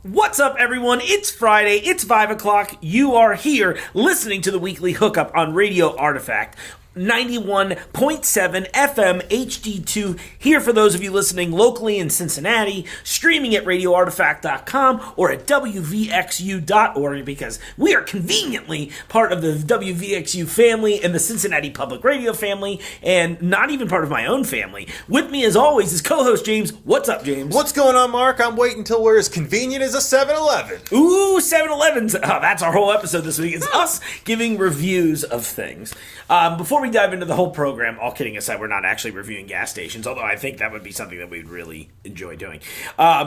What's up, everyone? It's Friday. It's 5 o'clock. You are here listening to the weekly Hookup on Radio Artifact. 91.7 FM HD2 here for those of you listening locally in Cincinnati, streaming at radioartifact.com or at wvxu.org because we are conveniently part of the WVXU family and the Cincinnati Public Radio family and not even part of my own family. With me as always is co-host James. What's up, James? What's going on, Mark? I'm waiting until we're as convenient as a 7-Eleven. Ooh, 7-Elevens. Oh, that's our whole episode this week. It's us giving reviews of things. Before we dive into the whole program, all kidding aside, we're not actually reviewing gas stations, although I think that would be something that we'd really enjoy doing.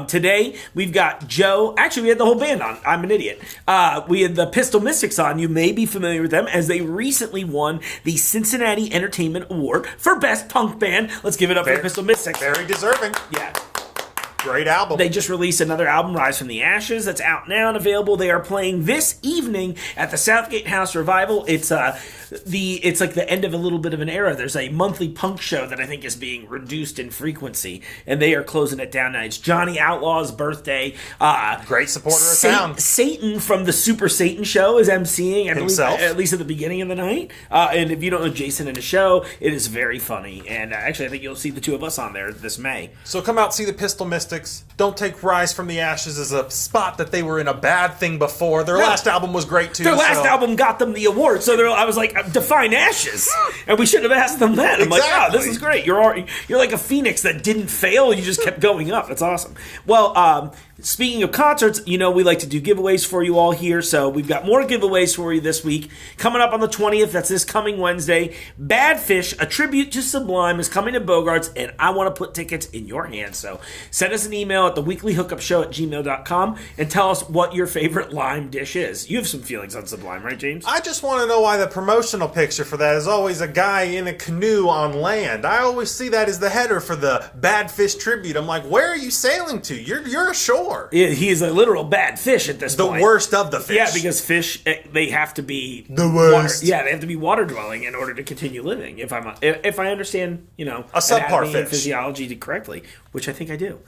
Today, we've got Joe. Actually, we had the whole band on. I'm an idiot. We had the Pistol Mystics on. You may be familiar with them as they recently won the Cincinnati Entertainment Award for Best Punk Band. Let's give it up for the Pistol Mystics. Very deserving. Yeah. Great album. They just released another album, Rise from the Ashes, that's out now and available. They are playing this evening at the Southgate House Revival. It's like the end of a little bit of an era. There's a monthly punk show that I think is being reduced in frequency, and they are closing it down now. It's Johnny Outlaw's birthday. Great supporter of town. Satan from the Super Satan Show is emceeing, I believe, at least at the beginning of the night. And if you don't know Jason in the show, it is very funny. And actually, I think you'll see the two of us on there this May. So come out, see the Pistol Mystics. Don't take Rise from the Ashes as a spot that they were in a bad thing before. Their last album was great, too. Their last album got them the award, so I was like, define ashes. And we should have asked them that. I'm like, oh, this is great. You're like a phoenix that didn't fail. You just kept going up. It's awesome. Well, speaking of concerts, we like to do giveaways for you all here, so we've got more giveaways for you this week. Coming up on the 20th, that's this coming Wednesday, Bad Fish, a tribute to Sublime, is coming to Bogarts, and I want to put tickets in your hands. So send us an email at theweeklyhookupshow@gmail.com and tell us what your favorite lime dish is. You have some feelings on Sublime, right, James? I just want to know why the promotional picture for that is always a guy in a canoe on land. I always see that as the header for the Bad Fish tribute. I'm like, where are you sailing to? You're ashore. He is a literal bad fish at this point. The worst of the fish. Yeah, because fish, they have to be the worst. They have to be water dwelling in order to continue living. If I understand, a subpar fish and physiology correctly, which I think I do.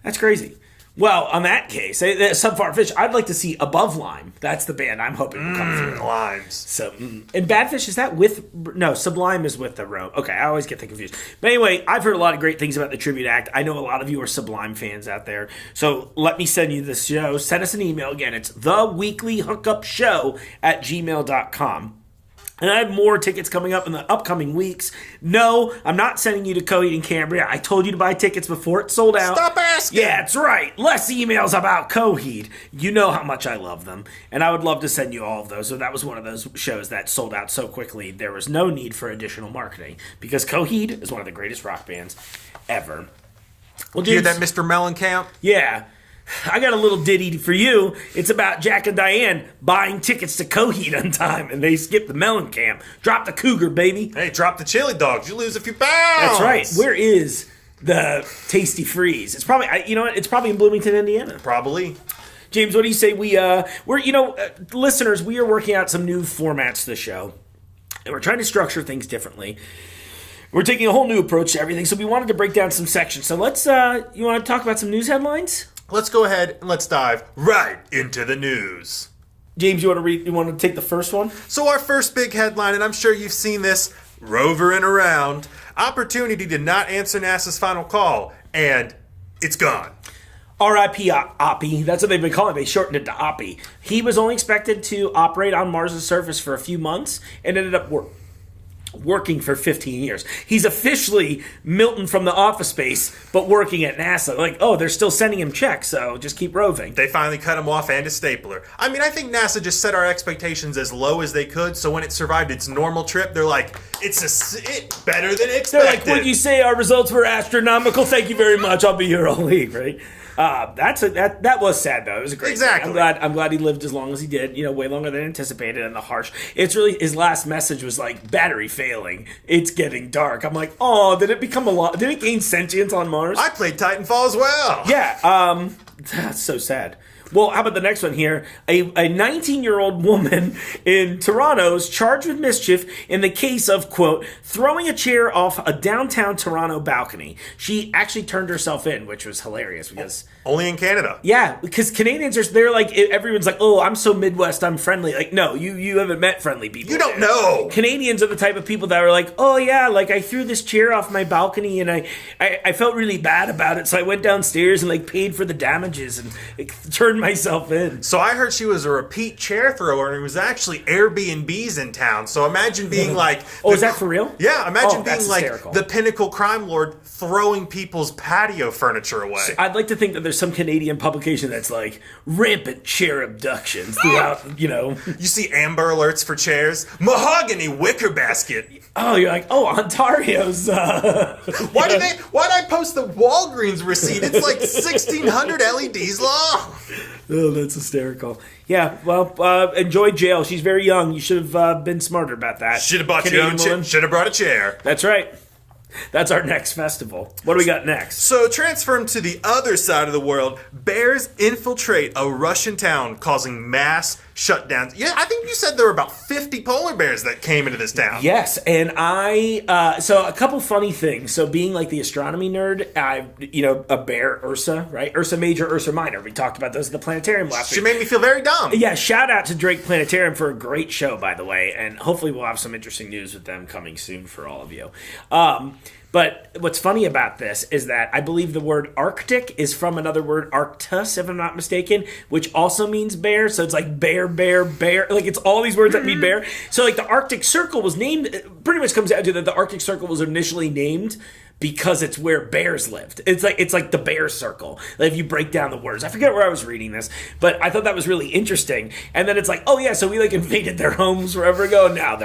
That's crazy. Well, on that case, subpar fish, I'd like to see Above Lime. That's the band I'm hoping will come through. Limes. So, and Badfish, is that with... No, Sublime is with the Rome. Okay, I always get them confused. But anyway, I've heard a lot of great things about the tribute act. I know a lot of you are Sublime fans out there. So let me send you this show. Send us an email. Again, it's theweeklyhookupshow@gmail.com. And I have more tickets coming up in the upcoming weeks. No, I'm not sending you to Coheed and Cambria. I told you to buy tickets before it sold out. Stop asking! Yeah, that's right. Less emails about Coheed. You know how much I love them. And I would love to send you all of those. So that was one of those shows that sold out so quickly, there was no need for additional marketing. Because Coheed is one of the greatest rock bands ever. Well, James, hear that, Mr. Mellencamp? Yeah. I got a little ditty for you. It's about Jack and Diane buying tickets to Coheed on time, and they skipped the Mellencamp. Drop the cougar, baby. Hey, drop the chili dogs. You lose a few pounds. That's right. Where is the Tasty Freeze? It's probably, it's probably in Bloomington, Indiana. Probably. James, what do you say listeners, we are working out some new formats to the show, and we're trying to structure things differently. We're taking a whole new approach to everything, so we wanted to break down some sections. So let's, you want to talk about some news headlines? Let's go ahead and let's dive right into the news. James, you want to take the first one? So our first big headline, and I'm sure you've seen this rovering around, Opportunity did not answer NASA's final call, and it's gone. R.I.P. Oppie. That's what they've been calling it. They shortened it to Oppie. He was only expected to operate on Mars' surface for a few months and ended up working for 15 years. He's officially Milton from the Office Space, but working at NASA. Like, they're still sending him checks, so just keep roving. They finally cut him off and a stapler. I mean, I think NASA just set our expectations as low as they could, so when it survived its normal trip, they're like, it's better than expected. They're like, would you say our results were astronomical? Thank you very much. I'll be here all week, right? That was sad though. It was a great exactly. Thing. I'm glad he lived as long as he did. Way longer than anticipated. And the harsh. It's really his last message was like battery failing. It's getting dark. I'm like, did it become a lot? Did it gain sentience on Mars? I played Titanfall as well. Yeah. That's so sad. Well, how about the next one here? A 19-year-old woman in Toronto is charged with mischief in the case of, quote, throwing a chair off a downtown Toronto balcony. She actually turned herself in, which was hilarious because... Only in Canada. Yeah, because Canadians they're like, everyone's like, oh, I'm so Midwest, I'm friendly. Like, no, you haven't met friendly people. You don't know. Canadians are the type of people that are like, oh yeah, like I threw this chair off my balcony and I felt really bad about it, so I went downstairs and like paid for the damages and turned myself in. So I heard she was a repeat chair thrower and it was actually Airbnbs in town. So imagine being like... Oh, is that for real? Yeah, imagine being like hysterical. the pinnacle crime lord throwing people's patio furniture away. So I'd like to think that there's some Canadian publication that's like rampant chair abductions throughout, You see Amber Alerts for chairs. Mahogany wicker basket. Oh, you're like, oh, Ontario's... Why did I post the Walgreens receipt? It's like 1,600 LEDs long. Oh, that's hysterical. Yeah, well, enjoy jail. She's very young. You should have been smarter about that. Should have bought your own chair. Should have brought a chair. That's right. That's our next festival. What do we got next? So, transferring to the other side of the world, bears infiltrate a Russian town, causing mass shutdowns. Yeah, I think you said there were about 50 polar bears that came into this town. Yes, and so a couple funny things. So, being like the astronomy nerd, a bear, Ursa, right? Ursa Major, Ursa Minor. We talked about those at the planetarium last week. She made me feel very dumb. Yeah, shout out to Drake Planetarium for a great show, by the way, and hopefully we'll have some interesting news with them coming soon for all of you. But what's funny about this is that I believe the word Arctic is from another word, Arctus, if I'm not mistaken, which also means bear. So it's like bear, bear, bear. Like it's all these words that mean bear. So like the Arctic Circle was named, pretty much comes down to that the Arctic Circle was initially named because it's where bears lived. It's like the bear circle. Like if you break down the words. I forget where I was reading this, but I thought that was really interesting. And then it's like, oh yeah, so we like invaded their homes forever ago. And now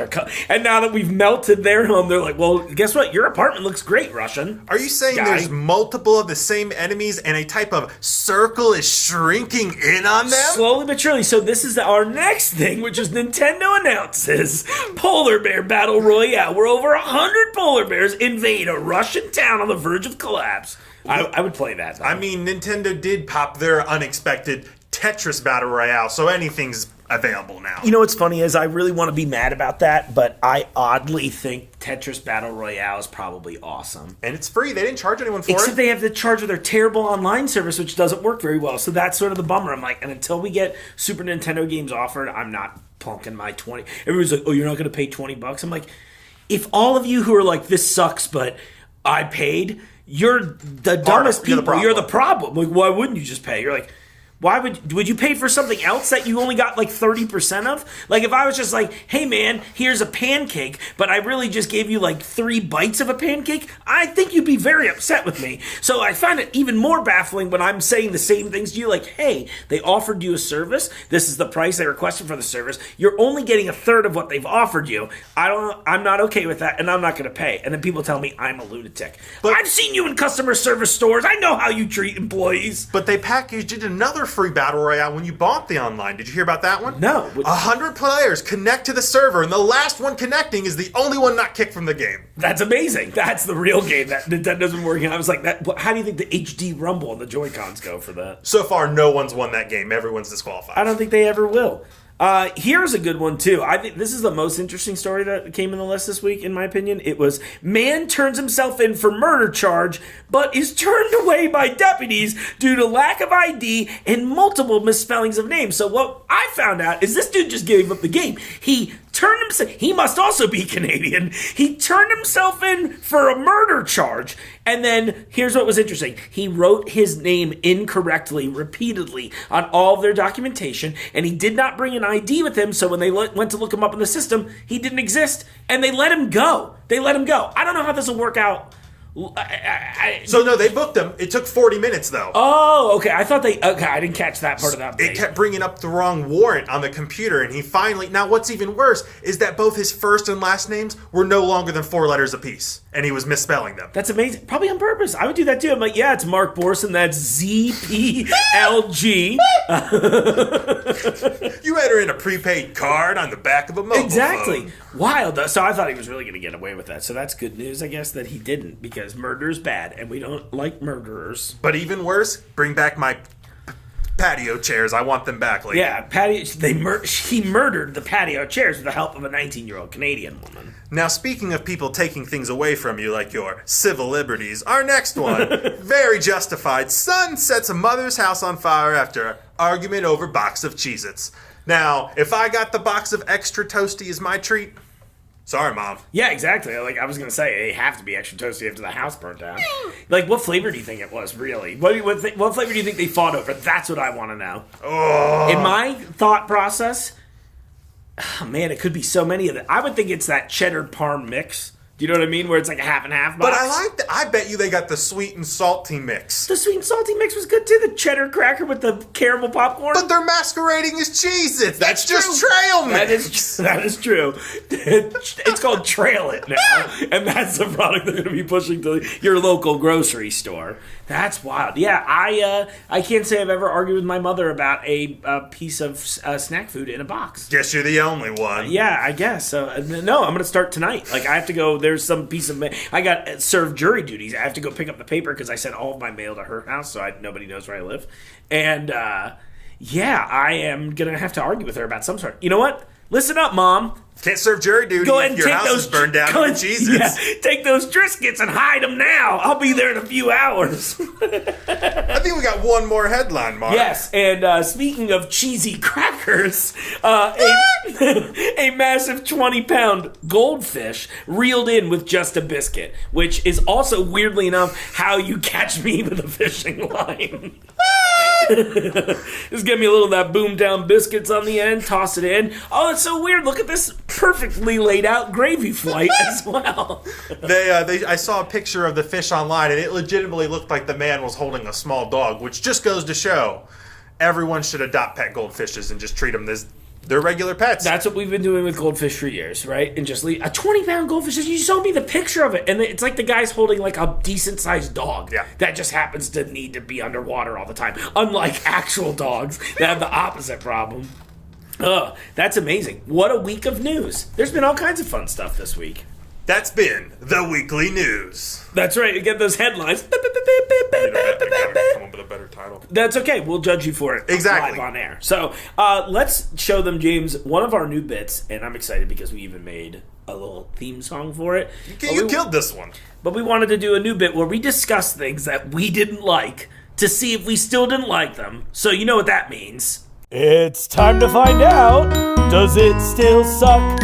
and now that we've melted their home, they're like, well, guess what? Your apartment looks great, Russian. Are you saying there's multiple of the same enemies and a type of circle is shrinking in on them? Slowly but surely. So this is our next thing, which is Nintendo announces Polar Bear Battle Royale, where over 100 polar bears invade a Russian town on the verge of collapse. I would play that, though. I mean, Nintendo did pop their unexpected Tetris Battle Royale, so anything's available now. You know what's funny is I really want to be mad about that, but I oddly think Tetris Battle Royale is probably awesome. And it's free. They didn't charge anyone for it. Except they have to charge for their terrible online service, which doesn't work very well. So that's sort of the bummer. I'm like, and until we get Super Nintendo games offered, I'm not plunking my 20. Everyone's like, oh, you're not going to pay $20? I'm like, if all of you who are like, this sucks, but I paid, you're the dumbest people. You're the problem. Like, why wouldn't you just pay? You're like, why would you pay for something else that you only got like 30% of? Like if I was just like, hey man, here's a pancake, but I really just gave you like 3 bites of a pancake, I think you'd be very upset with me. So I find it even more baffling when I'm saying the same things to you, like, hey, they offered you a service, this is the price they requested for the service, you're only getting a third of what they've offered you. I'm not okay with that, and I'm not gonna pay. And then people tell me I'm a lunatic. But I've seen you in customer service stores, I know how you treat employees. But they packaged in another free battle royale when you bought the online. Did you hear about that one? No. 100 players connect to the server, and the last one connecting is the only one not kicked from the game. That's amazing. That's the real game that Nintendo's been working on. I was like, how do you think the HD Rumble and the Joy-Cons go for that? So far, no one's won that game. Everyone's disqualified. I don't think they ever will. Here's a good one, too. I think this is the most interesting story that came in the list this week, in my opinion. It was, man turns himself in for murder charge, but is turned away by deputies due to lack of ID and multiple misspellings of names. So what I found out is this dude just gave up the game. He must also be Canadian. He turned himself in for a murder charge. And then, here's what was interesting. He wrote his name incorrectly, repeatedly, on all of their documentation, and he did not bring an ID with him, so when they went to look him up in the system, he didn't exist, and they let him go. I don't know how this will work out. So no, they booked him. It took 40 minutes though. Oh, okay. I didn't catch that part of that. It kept bringing up the wrong warrant on the computer, and he finally. Now, what's even worse is that both his first and last names were no longer than 4 letters apiece, and he was misspelling them. That's amazing. Probably on purpose. I would do that too. I'm like, yeah, it's Mark Borson. That's ZPLG. You enter in a prepaid card on the back of a mobile Exactly. phone. Wild. So I thought he was really going to get away with that. So that's good news, I guess, that he didn't, because murder's bad, and we don't like murderers. But even worse, bring back my patio chairs. I want them back, lady. Yeah, he murdered the patio chairs with the help of a 19-year-old Canadian woman. Now, speaking of people taking things away from you like your civil liberties, our next one, very justified. Son sets a mother's house on fire after argument over box of Cheez-Its. Now, if I got the box of extra toasty as my treat, sorry, Mom. Yeah, exactly. Like I was going to say, they have to be extra toasty after the house burnt down. Like, what flavor do you think it was, really? What flavor do you think they fought over? That's what I want to know. Oh. In my thought process, oh, man, it could be so many of them. I would think it's that cheddar parm mix. Do you know what I mean? Where it's like a half and half box. But I like that. I bet you they got the sweet and salty mix. The sweet and salty mix was good too. The cheddar cracker with the caramel popcorn. But they're masquerading as Cheez-Its. That's just trail mix. That is true. It's called Trail It now. And that's the product they're going to be pushing to your local grocery store. That's wild. Yeah, I can't say I've ever argued with my mother about a piece of snack food in a box. Guess you're the only one. Yeah, I guess. So, no, I'm going to start tonight. Like, I have to go, there's some piece of I got served jury duties. I have to go pick up the paper because I sent all of my mail to her house, so nobody knows where I live. And, yeah, I am going to have to argue with her about some sort. You know what? Listen up, Mom. Can't serve jury duty Go ahead if and your house is burned down with Cheez-Its. Yeah, take those Triscuits and hide them now. I'll be there in a few hours. I think we got one more headline, Mark. Yes, and speaking of cheesy crackers, a massive 20-pound goldfish reeled in with just a biscuit, which is also, weirdly enough, how you catch me with a fishing line. Just give me a little of that boomtown biscuits on the end, toss it in. Oh, it's so weird. Look at this perfectly laid out gravy flight as well. I saw a picture of the fish online, and it legitimately looked like the man was holding a small dog, which just goes to show everyone should adopt pet goldfishes and just treat them as they're regular pets. That's what we've been doing with goldfish for years, right? And just leave a 20-pound goldfish. You showed me the picture of it, and it's like the guy's holding like a decent-sized dog that just happens to need to be underwater all the time. Unlike actual dogs that have the opposite problem. That's amazing. What a week of news. There's been all kinds of fun stuff this week. That's been the weekly news. That's right. You get those headlines. Come up with a better title. That's okay. We'll judge you for it exactly live on air. So let's show them, James, one of our new bits, and I'm excited because we even made a little theme song for it. You killed this one. But we wanted to do a new bit where we discuss things that we didn't like to see if we still didn't like them. So you know what that means. It's time to find out. Does it still suck?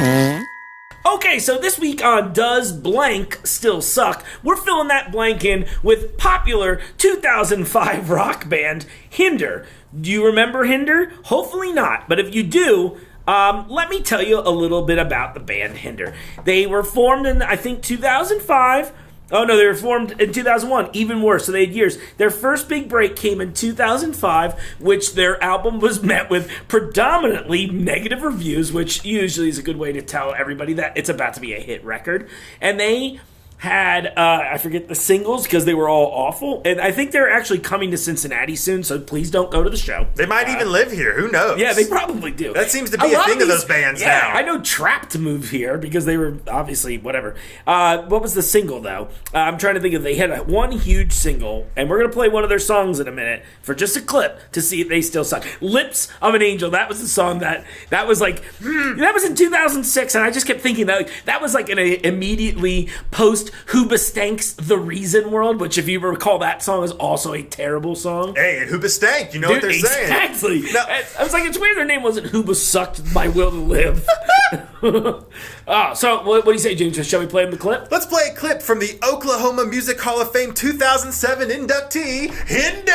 Okay, so this week on Does Blank Still Suck, we're filling that blank in with popular 2005 rock band Hinder. Do you remember Hinder? Hopefully not, but if you do, let me tell you a little bit about the band Hinder. They were formed in, I think, 2005. Oh, no, they were formed in 2001, even worse, so they had years. Their first big break came in 2005, which their album was met with predominantly negative reviews, which usually is a good way to tell everybody that it's about to be a hit record. And they had, I forget the singles because they were all awful. And I think they're actually coming to Cincinnati soon, so please don't go to the show. They might even live here. Who knows? Yeah, they probably do. That seems to be a thing of those bands now. I know Trapped moved here because they were obviously whatever. What was the single, though? I'm trying to think of. They had one huge single, and we're going to play one of their songs in a minute for just a clip to see if they still suck. Lips of an Angel. That was the song that was like, that was in 2006, and I just kept thinking that was like an immediately post Hoobastank's The Reason world, which if you recall, that song is also a terrible song. Hey, and Hoobastank, you know what they're saying. Exactly. No. I was like, it's weird their name wasn't Hooba Sucked My Will to Live. So what do you say, James? Shall we play him the clip? Let's play a clip from the Oklahoma Music Hall of Fame 2007 inductee, Hinder!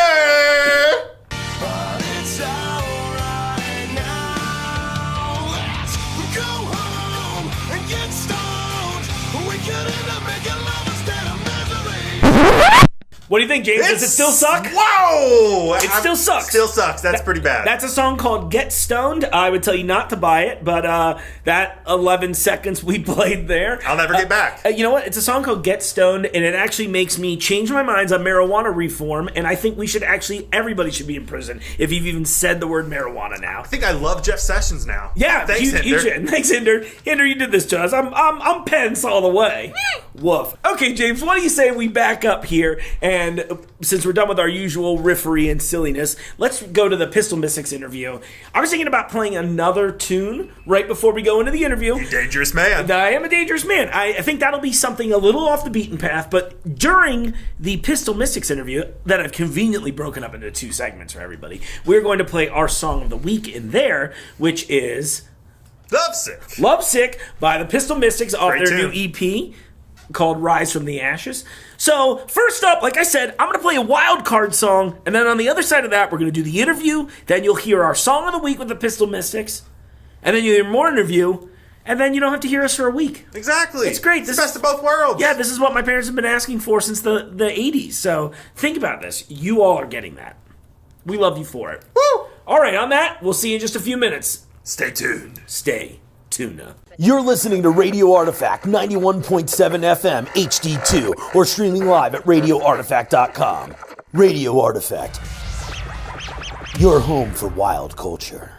But it's alright now. Let's go home and get stoned. We could end up making love instead of misery. What do you think, James? Does it still suck? Whoa! It still sucks. Still sucks. That's pretty bad. That's a song called Get Stoned. I would tell you not to buy it, but that 11 seconds we played there. I'll never get back. You know what? It's a song called Get Stoned, and it actually makes me change my minds on marijuana reform, and I think everybody should be in prison if you've even said the word marijuana now. I think I love Jeff Sessions now. Yeah, thanks, Hinder. Thanks, Hinder. Hinder, you did this to us. I'm Pence all the way. Woof. Okay, James, why don't you say we back up here and And since we're done with our usual riffery and silliness, let's go to the Pistol Mystics interview. I was thinking about playing another tune right before we go into the interview. You dangerous man. I am a dangerous man. I think that'll be something a little off the beaten path, but during the Pistol Mystics interview, that I've conveniently broken up into 2 segments for everybody, we're going to play our song of the week in there, which is Lovesick. Lovesick by the Pistol Mystics off Great their tune. new EP called Rise from the Ashes. So, first up, like I said, I'm going to play a wild card song, and then on the other side of that, we're going to do the interview, then you'll hear our song of the week with the Pistol Mystics, and then you'll hear more interview, and then you don't have to hear us for a week. Exactly. It's great. It's the best of both worlds. Yeah, this is what my parents have been asking for since the 80s, so think about this. You all are getting that. We love you for it. Woo! All right, on that, we'll see you in just a few minutes. Stay tuned. Stay tuna. You're listening to Radio Artifact 91.7 FM HD2 or streaming live at radioartifact.com. Radio Artifact, your home for wild culture.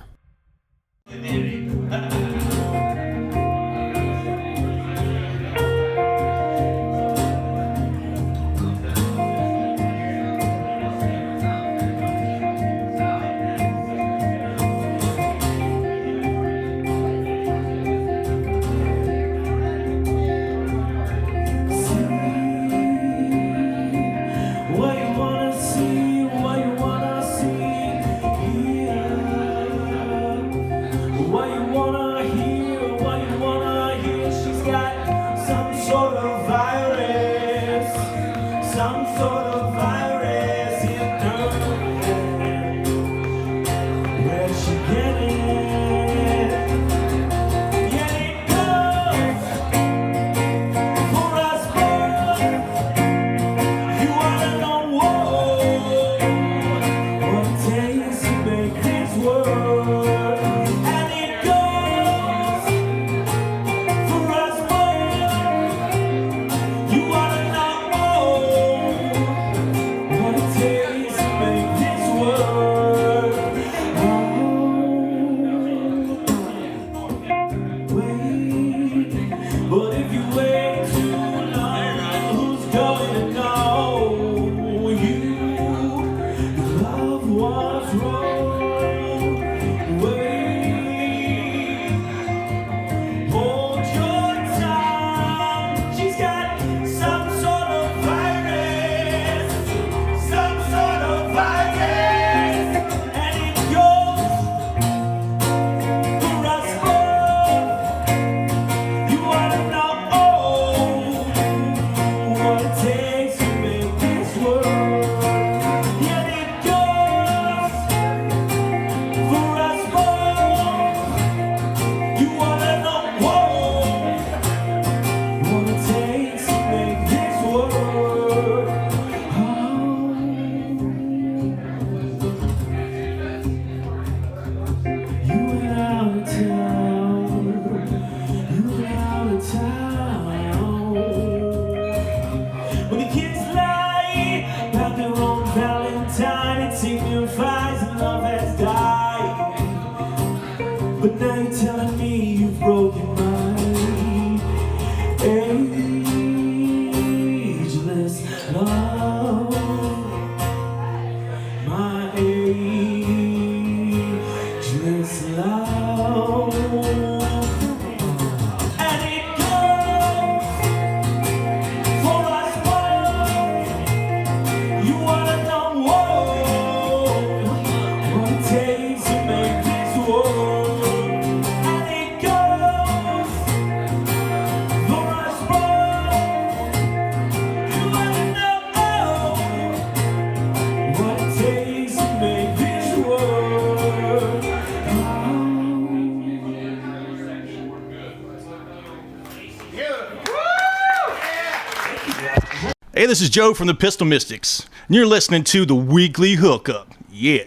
Hey, this is Joe from the Pistol Mystics, and you're listening to the Weekly Hookup. Yeah.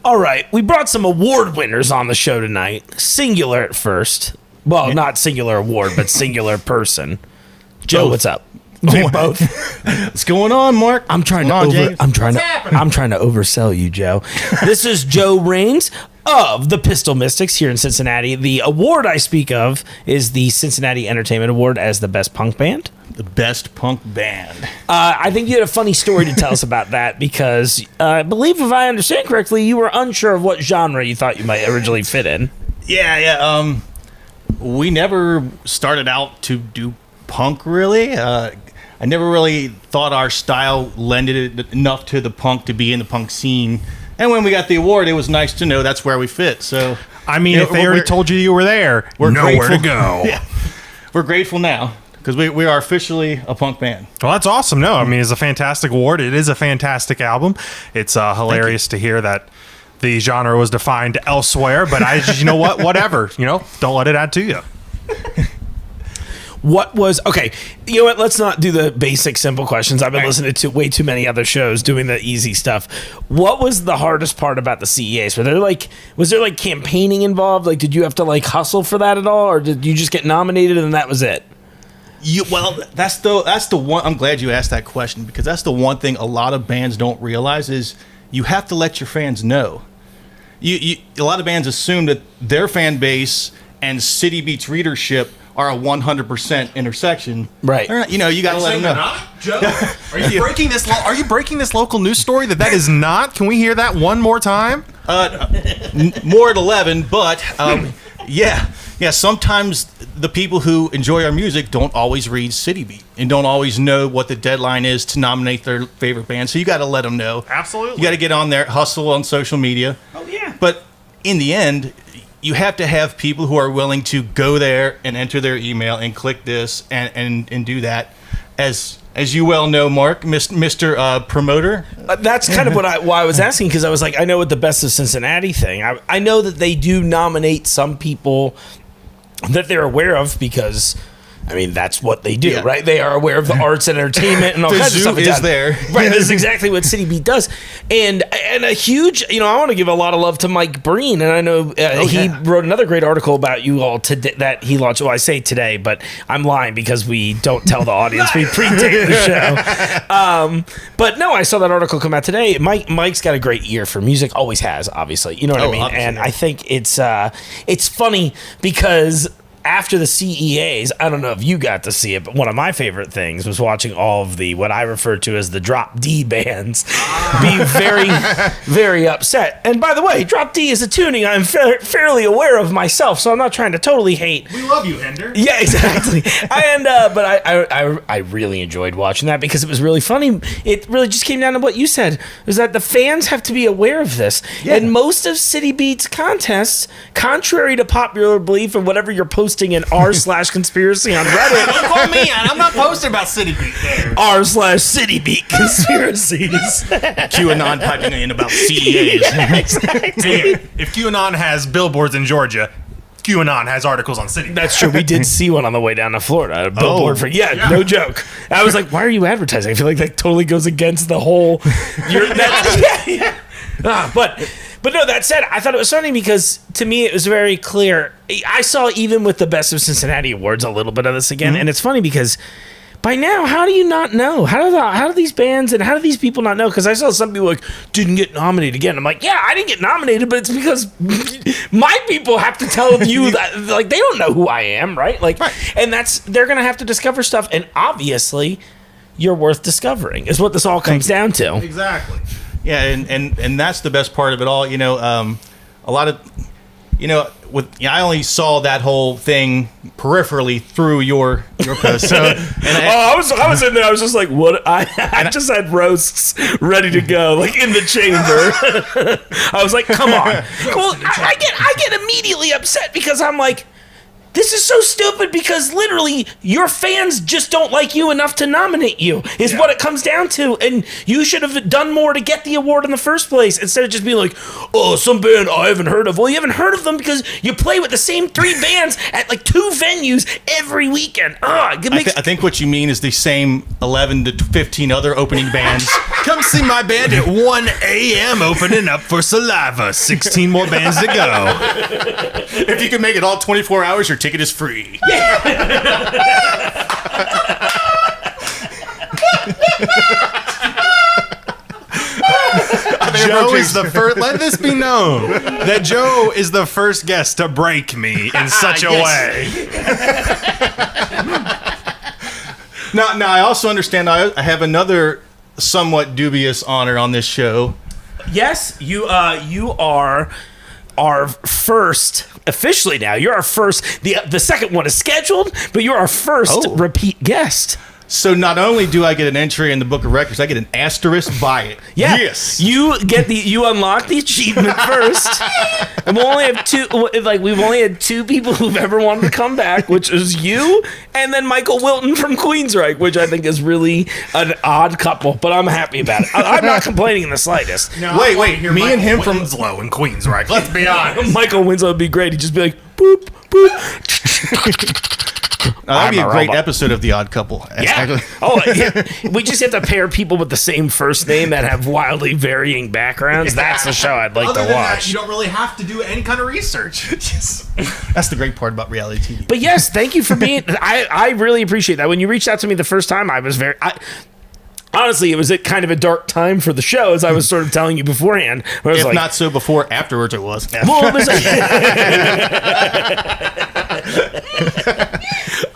All right, we brought some award winners on the show tonight. Singular at first. Well, not singular award, but singular person. Joe, Both. what's up? Both. What's going on, Mark? I'm trying Come to on, James. I'm trying to oversell you, Joe. This is Joe Raines. of the Pistol Mystics here in Cincinnati. The award I speak of is the Cincinnati Entertainment Award as the best punk band. The best punk band. I think you had a funny story to tell us about that because I believe, if I understand correctly, you were unsure of what genre you thought you might originally fit in. Yeah. We never started out to do punk, really. I never really thought our style lended it enough to the punk to be in the punk scene. And when we got the award, it was nice to know that's where we fit. So, I mean, if they already told you were there, we're nowhere grateful. to go. Yeah, we're grateful now because we are officially a punk band. Well, that's awesome. No, I mean, it's a fantastic award. It is a fantastic album. It's hilarious to hear that the genre was defined elsewhere. But you know what? Whatever. Don't let it add to you. What was okay? You know what? Let's not do the basic, simple questions. I've been listening to way too many other shows doing the easy stuff. What was the hardest part about the CEAs? Was there campaigning involved? Like, did you have to hustle for that at all, or did you just get nominated and that was it? That's the one. I'm glad you asked that question because that's the one thing a lot of bands don't realize is you have to let your fans know. A lot of bands assume that their fan base and City Beats readership are a 100% intersection. Right. You got to let them know. Joe, are you breaking this? Are you breaking this local news story that is not? Can we hear that one more time? More at 11, but yeah. Sometimes the people who enjoy our music don't always read City Beat and don't always know what the deadline is to nominate their favorite band. So you got to let them know. Absolutely. You got to get on there, hustle on social media. Oh yeah. But in the end, you have to have people who are willing to go there and enter their email and click this and do that. As you well know, Mark, Mr. Promoter. That's kind of why I was asking, because I was like, I know with the Best of Cincinnati thing, I know that they do nominate some people that they're aware of because, I mean, that's what they do, right? They are aware of the arts and entertainment and all kinds of stuff. The zoo is there. Right, that's exactly what City Beat does. And a huge, I want to give a lot of love to Mike Breen, and I know he wrote another great article about you all today that he launched. Well, I say today, but I'm lying because we don't tell the audience. We predate the show. But no, I saw that article come out today. Mike's got a great ear for music, always has, obviously. You know what I mean? Obviously. And I think it's funny because after the CEAs, I don't know if you got to see it, but one of my favorite things was watching all of the, what I refer to as the Drop D bands, be very, very upset. And by the way, Drop D is a tuning I'm fairly aware of myself, so I'm not trying to totally hate. We love you, Hinder. Yeah, exactly. But I really enjoyed watching that because it was really funny. It really just came down to what you said, was that the fans have to be aware of this. Yeah. And most of City Beats contests, contrary to popular belief and whatever you're posting in r/conspiracy on Reddit. Don't call me out. I'm not posting about City Beat there. r/City Beat conspiracies. QAnon piping in about CEAs. Yeah, exactly. If QAnon has billboards in Georgia, QAnon has articles on City Beat. That's true. We did see one on the way down to Florida. A billboard for no joke. I was like, why are you advertising? I feel like that totally goes against the whole. But no, that said, I thought it was funny because to me it was very clear. I saw even with the Best of Cincinnati Awards a little bit of this again, and it's funny because by now, how do you not know? How do these bands and how do these people not know? Because I saw some people didn't get nominated again. I'm like, yeah, I didn't get nominated, but it's because my people have to tell you that they don't know who I am, right? And they're gonna have to discover stuff, and obviously, you're worth discovering. Is what this all comes down to. Exactly. Yeah, and that's the best part of it all. A lot of, I only saw that whole thing peripherally through your post. So, I was in there. I was just like, what? I just had roasts ready to go, in the chamber. I was like, come on. Well, I get immediately upset because I'm like, this is so stupid because literally your fans just don't like you enough to nominate you is what it comes down to. And you should have done more to get the award in the first place instead of just being like, oh, some band I haven't heard of. Well, you haven't heard of them because you play with the same 3 bands at 2 venues every weekend. I think what you mean is the same 11 to 15 other opening bands. Come see my band at 1 a.m. opening up for Saliva. 16 more bands to go. If you can make it all 24 hours, your ticket is free. Yeah. Joe is the first. Let this be known that Joe is the first guest to break me in such a way. Now, I also understand I have another somewhat dubious honor on this show. Yes, you are our first, officially now, you're our first, the second one is scheduled, but you're our first repeat guest. So not only do I get an entry in the book of records, I get an asterisk by it. Yeah. Yes. You unlock the achievement first. And we've only had two people who've ever wanted to come back, which is you and then Michael Wilton from Queensryche, which I think is really an odd couple, but I'm happy about it. I'm not complaining in the slightest. No, Wait, me and him from Winslow and Queensryche. Let's be honest. Michael Winslow would be great. He'd just be like, boop, boop. That'd be a great episode of The Odd Couple. Yeah. We just have to pair people with the same first name that have wildly varying backgrounds. That's the show I'd like to watch. That, you don't really have to do any kind of research. That's the great part about reality TV. But yes, thank you for being. I really appreciate that. When you reached out to me the first time, I was very. Honestly, it was kind of a dark time for the show, as I was sort of telling you beforehand. I was if not so before, afterwards it was. Well, it was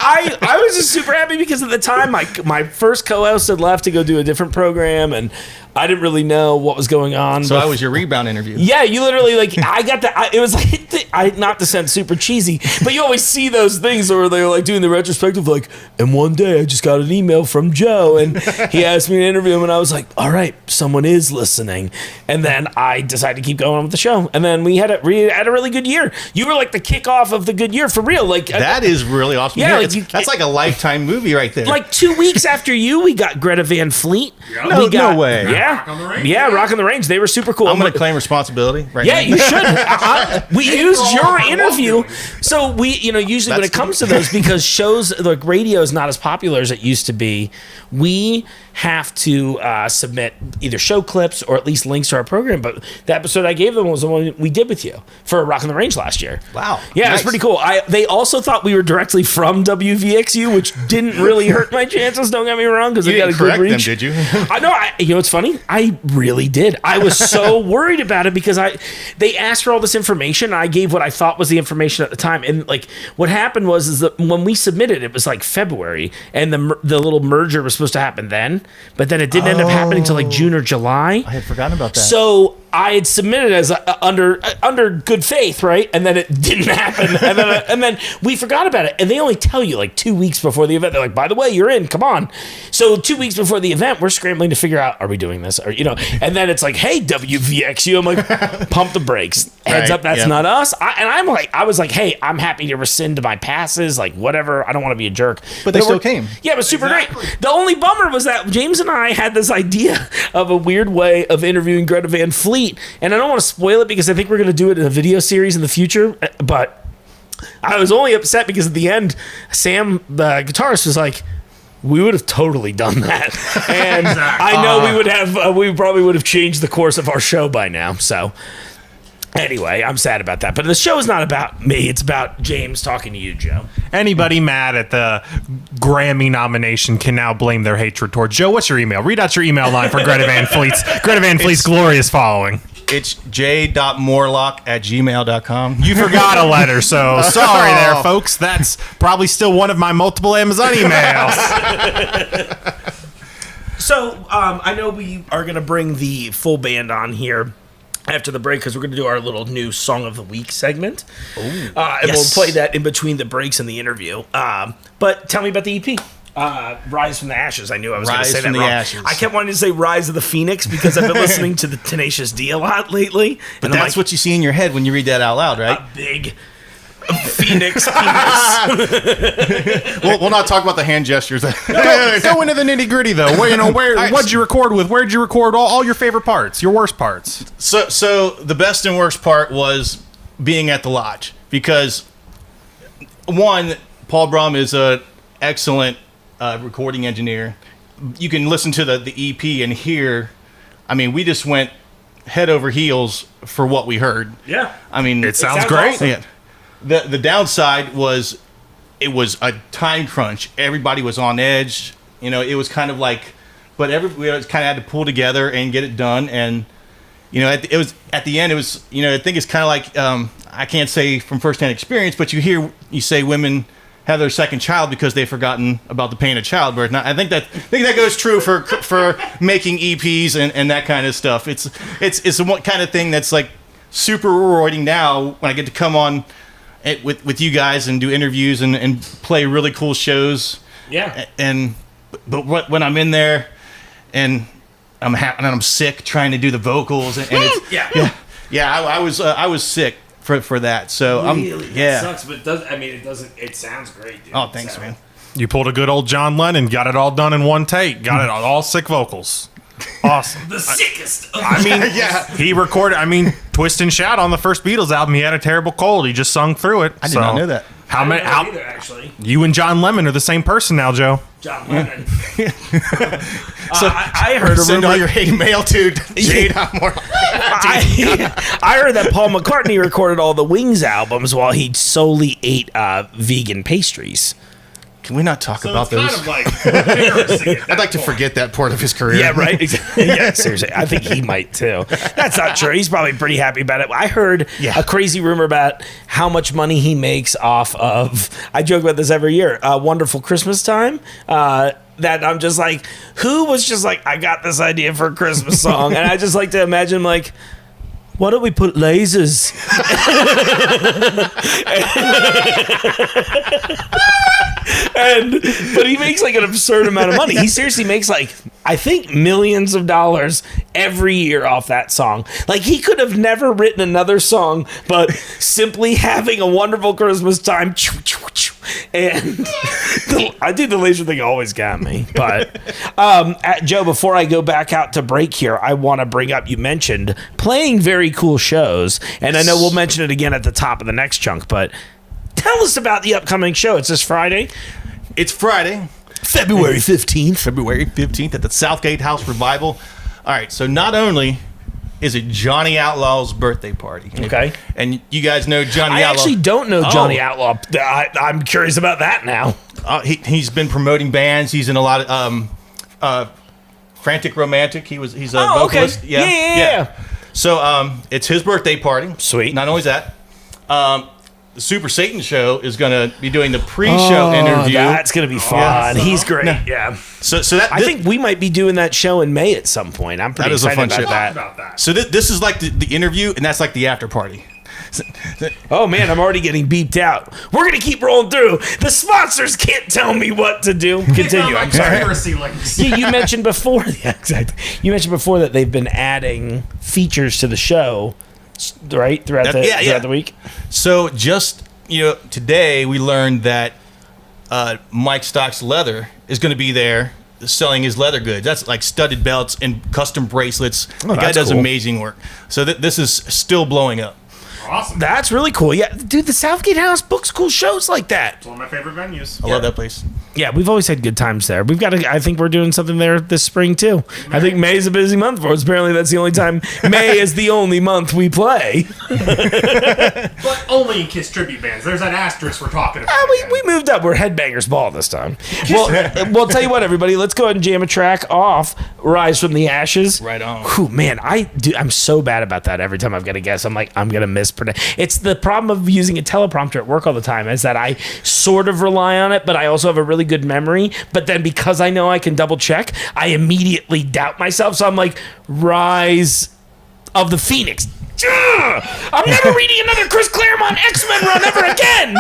I was just super happy because at the time my first co-host had left to go do a different program, and I didn't really know what was going on. So I was your rebound interview. Yeah, you literally I got that. It was like not to sound super cheesy, but you always see those things where they're like doing the retrospective, like, and one day I just got an email from Joe, and he asked me to interview him, and I was like, all right, someone is listening, and then I decided to keep going on with the show, and then we had a really good year. You were like the kickoff of the good year for real. Like that is really awesome. Yeah, that's like a lifetime movie right there. Like 2 weeks after we got Greta Van Fleet. No way. Yeah, Rock on the Range. They were super cool. I'm going to claim responsibility right now. Yeah, you should. We used your interview. So usually when it comes to those, because shows like radio is not as popular as it used to be, we have to submit either show clips or at least links to our program. But the episode I gave them was the one we did with you for Rock on the Range last year. Wow. Yeah, nice. It was pretty cool. They also thought we were directly from WVXU, which didn't really hurt my chances, don't get me wrong, because they got a good reach. Them, did you? I know. You know what's funny? I really did. I was so worried about it because they asked for all this information. And I gave what I thought was the information at the time, and like what happened was that when we submitted, it was like February, and the little merger was supposed to happen then, but then it didn't end up happening until like June or July. I had forgotten about that. So I had submitted as under good faith, right? And then it didn't happen, and then we forgot about it. And they only tell you like 2 weeks before the event. They're like, by the way, you're in. Come on. So 2 weeks before the event, we're scrambling to figure out, are we doing this? Or and then it's like, hey, WVXU. I'm like, pump the brakes. Heads up, that's not us. I was like, hey, I'm happy to rescind my passes, like whatever. I don't want to be a jerk. But they still came. Yeah, it was super great. The only bummer was that James and I had this idea of a weird way of interviewing Greta Van Fleet, and I don't want to spoil it because I think we're going to do it in a video series in the future, but I was only upset because at the end, Sam, the guitarist, was like, we would have totally done that. And I know we probably would have changed the course of our show by now. So anyway, I'm sad about that. But the show is not about me. It's about James talking to you, Joe. Anybody mad at the Grammy nomination can now blame their hatred towards Joe. What's your email? Read out your email line for Greta Van Fleet's glorious following. It's j.morlock@gmail.com. You forgot a letter, so sorry there, folks. That's probably still one of my multiple Amazon emails. So I know we are going to bring the full band on here after the break because we're going to do our little new Song of the Week segment. And we'll play that in between the breaks and the interview. But tell me about the EP. Rise from the Ashes. I knew I was going to say that wrong. Ashes. I kept wanting to say Rise of the Phoenix because I've been listening to the Tenacious D a lot lately. But that's what you see in your head when you read that out loud, right? A big Phoenix penis. We'll not talk about the hand gestures. Go into the nitty gritty though. What'd you record with? Where'd you record all your favorite parts? Your worst parts? So the best and worst part was being at the lodge because one, Paul Brom is an excellent recording engineer. You can listen to the EP and hear. I mean, we just went head over heels for what we heard. Yeah, I mean, it sounds great. Awesome. Yeah. The downside was it was a time crunch. Everybody was on edge. It was kind of like, but we kind of had to pull together and get it done. And it was at the end. It was, I think it's kind of like I can't say from firsthand experience, but you say women have their second child because they've forgotten about the pain of childbirth. Now, I think that goes true for making EPs and that kind of stuff. It's the kind of thing that's like super rewarding now when I get to come on with you guys and do interviews and play really cool shows. Yeah. But when I'm in there and I'm sick trying to do the vocals and it's I was sick for that. So really? It sucks, but it doesn't. It sounds great, dude. Oh, thanks, man. You pulled a good old John Lennon, got it all done in one take, got it all sick vocals. Awesome. The sickest. He recorded. Twist and Shout on the first Beatles album. He had a terrible cold. He just sung through it. I did not know that. How many? Either, actually. You and John Lemon are the same person now, Joe. John Lennon. So I heard a send rumor. all your hate mail to Jade. I heard that Paul McCartney recorded all the Wings albums while he solely ate vegan pastries. Can we not talk about those? Kind of like heresy. I'd like to forget that part of his career. Yeah, right. Yeah, seriously. I think he might too. That's not true. He's probably pretty happy about it. I heard a crazy rumor about how much money he makes off of. I joke about this every year. Wonderful Christmas Time. That I'm just like, who was just like, I got this idea for a Christmas song, and I just like to imagine like, why don't we put lasers? But he makes like an absurd amount of money. He seriously makes like, I think, millions of dollars every year off that song. Like, he could have never written another song, but simply having a wonderful Christmas time. And I do the laser thing always got me. But Joe, before I go back out to break here, I want to bring up, you mentioned playing very cool shows, and I know we'll mention it again at the top of the next chunk, but tell us about the upcoming show. It's this Friday. It's Friday, February 15th. February 15th at the Southgate House Revival. All right, so not only is it Johnny Outlaw's birthday party. Okay. And you guys know Johnny I Outlaw. actually don't know Johnny Outlaw. I'm curious about that now. He's been promoting bands. He's in a lot of Frantic Romantic. He's a vocalist. Okay. Yeah. So it's his birthday party. Sweet. Not only that, the Super Satan Show is going to be doing the pre-show interview. That's going to be fun. He's great. Yeah. So that I think we might be doing that show in May at some point. I'm pretty That is a excited fun about show. that. So this is like the interview, and that's like the after party. Oh man, I'm already getting beeped out. We're gonna keep rolling through. The sponsors can't tell me what to do. Continue. I'm sorry. Heresy links. You mentioned before. Yeah, exactly. You mentioned before that they've been adding features to the show, right? Throughout the week. So just today we learned that Mike Stock's Leather is going to be there selling his leather goods. That's like studded belts and custom bracelets. The guy does amazing work. So this is still blowing up. Awesome. That's really cool. Yeah, dude, the Southgate House books cool shows like that. It's one of my favorite venues. I love that place. Yeah, we've always had good times there. I think we're doing something there this spring too. I think May is a busy month for us. Apparently, that's the only time. May is the only month we play. But only in Kiss tribute bands. There's that asterisk we're talking about. We moved up. We're Headbangers Ball this time. Well, tell you what, everybody, let's go ahead and jam a track off. Rise from the Ashes. Right on. Whew, man, I'm so bad about that. Every time I've got to guess, I'm like, I'm gonna mispronounce. It's the problem of using a teleprompter at work all the time. Is that I sort of rely on it, but I also have a really good memory. But then because I know I can double check, I immediately doubt myself. So I'm like, Rise of the Phoenix. I'm never reading another Chris Claremont X-Men run ever again.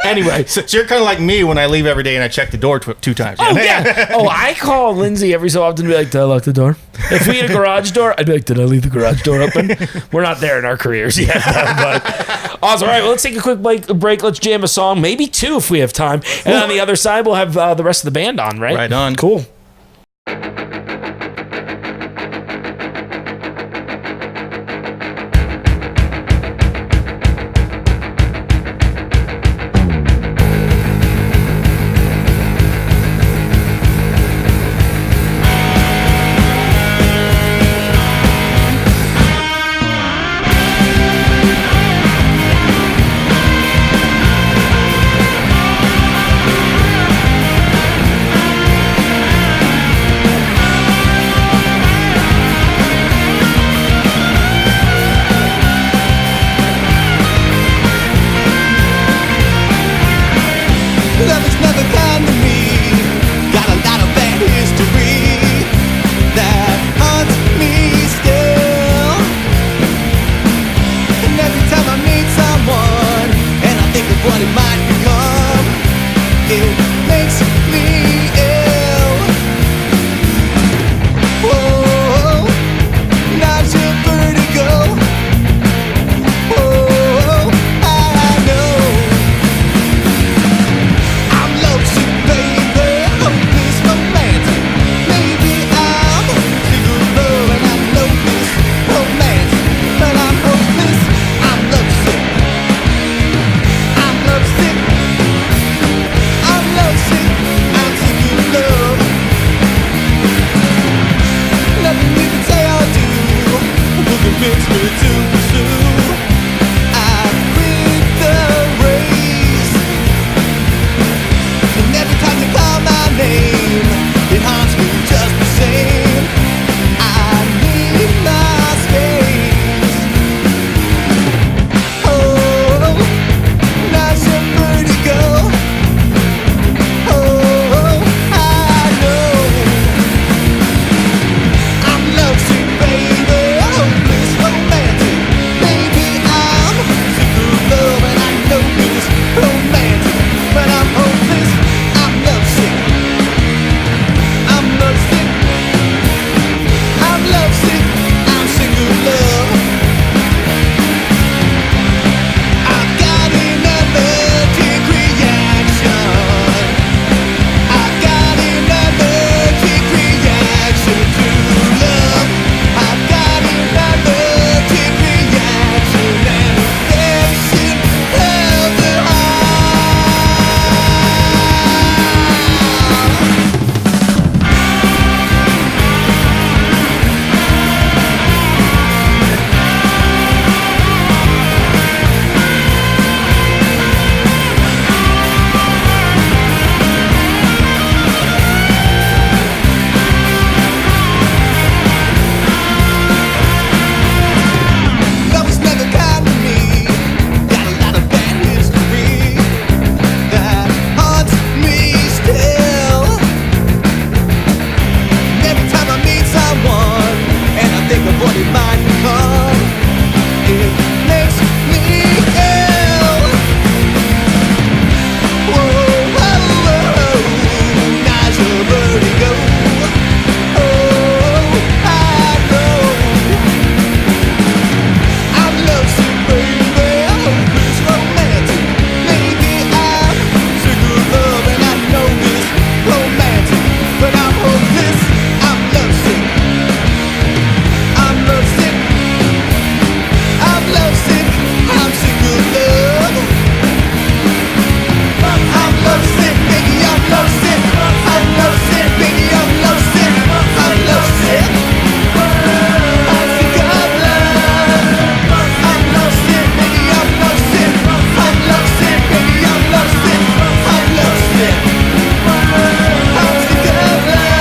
Anyway, So you're kind of like me when I leave every day and I check the door 2 times. oh yeah. Oh, I call Lindsay every so often to be like, did I lock the door? If we had a garage door, I'd be like, did I leave the garage door open? We're not there in our careers yet, but awesome. All right, well, let's take a quick break. Let's jam a song, maybe 2 if we have time. And on the other side, we'll have the rest of the band on, right? Right on. Cool. what it might become. It makes me ill. Whoa, nausea, vertigo. Whoa, I know. I'm lovesick, baby, hopeless, romantic. Maybe I'm sick of love and I know this romantic, but I'm hopeless. I'm lovesick. I'm lovesick. I'm lovesick. I'm sick of love. Nothing you can say or do will convince me to pursue. I quit the race, and every time you call my name, it haunts me just the same. I need my space. Oh, nausea, vertigo. Oh, I know. I'm lovesick, baby, hopeless, romantic. Maybe I'm sick of love and I know this romantic, but I'm hopeless. I'm lovesick. I'm lovesick. I'm lovesick. I'm sick of love. I've got an allergic reaction. I've got an allergic reaction to love. I've got an allergic reaction and infection of the heart. Love was never kind to me. Got a lot of bad history that haunts me still. And every time I meet someone and I think of what it might become, it makes me ill. Whoa, whoa, whoa, nausea, vertigo. Oh, I know. I'm lovesick, baby, hopeless, romantic. Maybe I'm sick of love and I know this romantic, but I'm hopeless. I'm lovesick. I'm lovesick. I'm lovesick. I'm sick of love. I'm lovesick, baby, I'm lovesick. I'm lovesick, baby, I'm lovesick. I'm lovesick. I'm sick of love. I'm lovesick, baby, I'm lovesick. I'm lovesick, baby, I'm lovesick. I'm lovesick. I'm sick of love.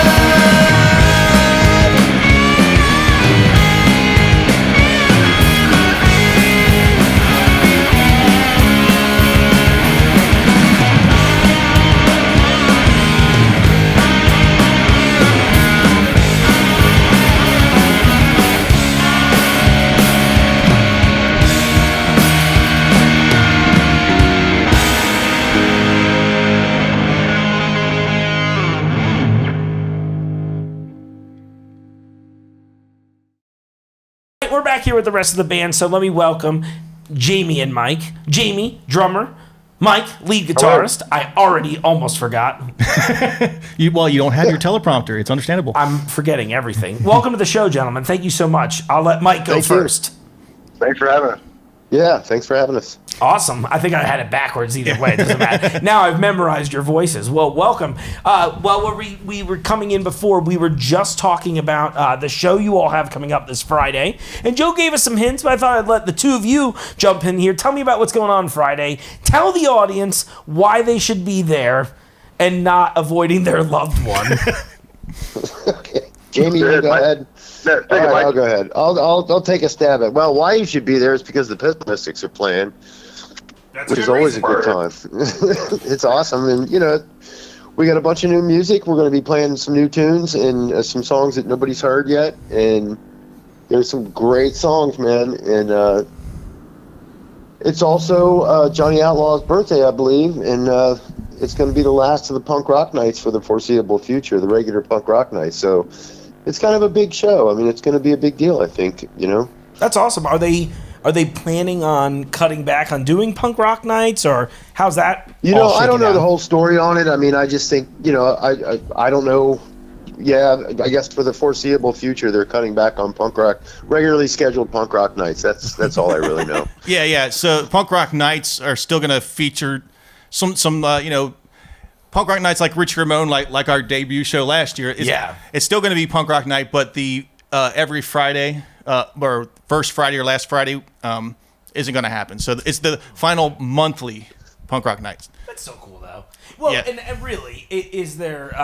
We're back here with the rest of the band, so let me welcome Jamie and Mike. Jamie, drummer. Mike, lead guitarist. I already almost forgot. You don't have your teleprompter. It's understandable. I'm forgetting everything. Welcome to the show, gentlemen. Thank you so much. I'll let Mike go Thank you. first. Thanks for having us. Yeah, thanks for having us. Awesome. I think I had it backwards either way. It doesn't matter. Now I've memorized your voices. Well, welcome. We were coming in before, we were just talking about the show you all have coming up this Friday. And Joe gave us some hints, but I thought I'd let the two of you jump in here. Tell me about what's going on Friday. Tell the audience why they should be there and not avoiding their loved one. Okay. Jamie, you go ahead. No, All right, I'll go ahead. I'll take a stab at it. Well, why you should be there is because the Mystics are playing, which is always a good time. It's awesome. And, you know, we got a bunch of new music. We're going to be playing some new tunes and some songs that nobody's heard yet. And there's some great songs, man. And It's also Johnny Outlaw's birthday, I believe, and it's going to be the last of the punk rock nights for the foreseeable future, the regular punk rock nights. So it's kind of a big show. I mean, it's going to be a big deal, I think, you know? That's awesome. Are they planning on cutting back on doing punk rock nights, or how's that? You know, I don't know out? the whole story on it. I mean, I just think, you know, I don't know. Yeah, I guess for the foreseeable future, they're cutting back on punk rock, regularly scheduled punk rock nights. That's all I really know. Yeah. So punk rock nights are still going to feature some you know, punk rock nights like Rich Ramone, like our debut show last year. It's still going to be punk rock night, but the every Friday or first Friday or last Friday isn't going to happen. So it's the final monthly punk rock nights. That's so cool, though. Well, Yeah. and really, is there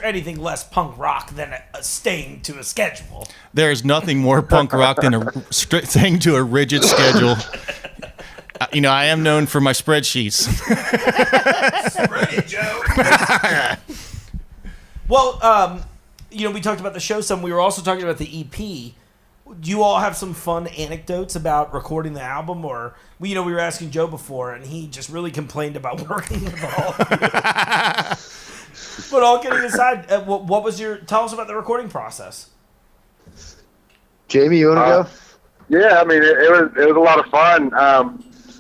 anything less punk rock than staying to a schedule? There is nothing more punk rock than staying to a rigid schedule. You know, I am known for my spreadsheets. Joe. Well, you know, we talked about the show some. We were also talking about the EP. Do you all have some fun anecdotes about recording the album? Or, you know, we were asking Joe before, and he just really complained about working with all of you. But all kidding aside, what was tell us about the recording process. Jamie, you want to go? Yeah, I mean, it was a lot of fun.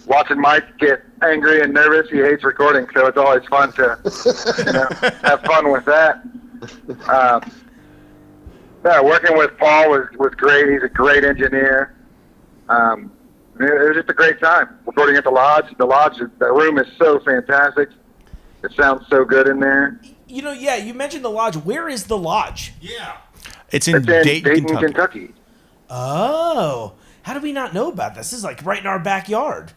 Watching Mike get angry and nervous, he hates recording, so it's always fun to have fun with that. Yeah, working with Paul was great. He's a great engineer. It was just a great time recording at the Lodge. The room is so fantastic. It sounds so good in there. You know, yeah, you mentioned the Lodge. Where is the Lodge? Yeah. It's in Dayton, Kentucky. Oh, how did we not know about this? This is like right in our backyard.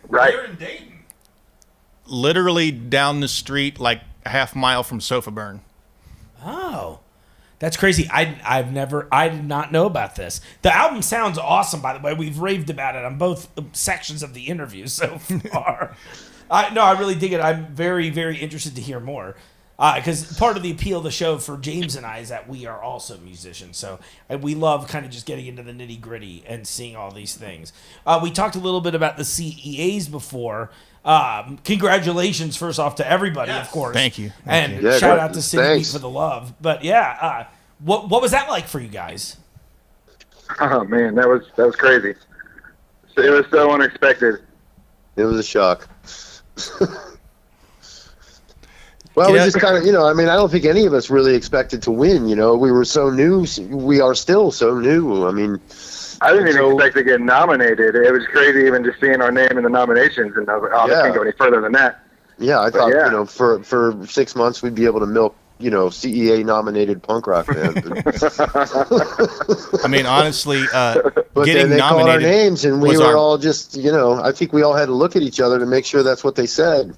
Where in Dayton? Literally down the street, like a half mile from Sofa Burn. Oh, that's crazy. I did not know about this. The album sounds awesome, by the way. We've raved about it on both sections of the interview so far. I really dig it. I'm very, very interested to hear more. Because part of the appeal of the show for James and I is that we are also musicians. So we love kind of just getting into the nitty gritty and seeing all these things. We talked a little bit about the CEAs before. Congratulations, first off, to everybody, of course. Thank you. And Yeah, shout out to City Beat thanks. for the love. But yeah, what was that like for you guys? Oh man, that was crazy. It was so unexpected. It was a shock. Well, we just kind of, I mean, I don't think any of us really expected to win. We were so new. We are still so new. I mean, I didn't even expect to get nominated. It was crazy even just seeing our name in the nominations, and I was like, I can't go any further than that. Yeah, I thought, for 6 months we'd be able to milk, CEA nominated punk rock band. I mean, honestly, But getting then they called our nominated names, and we was were all just, I think we all had to look at each other to make sure that's what they said.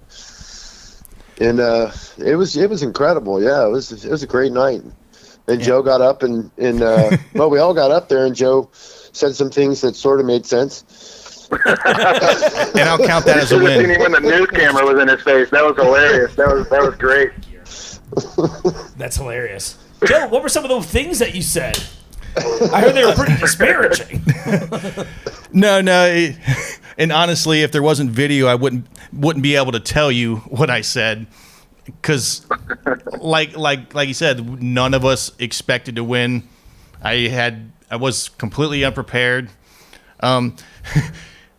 And it was incredible. Yeah, it was a great night. And Joe got up and well, we all got up there, and Joe said some things that sort of made sense. and I'll count that as a You should have seen win. him when the news camera was in his face. That was hilarious. That was great. That's hilarious. Joe, what were some of the things that you said? I heard they were pretty disparaging. No. And honestly, if there wasn't video, I wouldn't be able to tell you what I said, because, like you said, none of us expected to win. I was completely unprepared.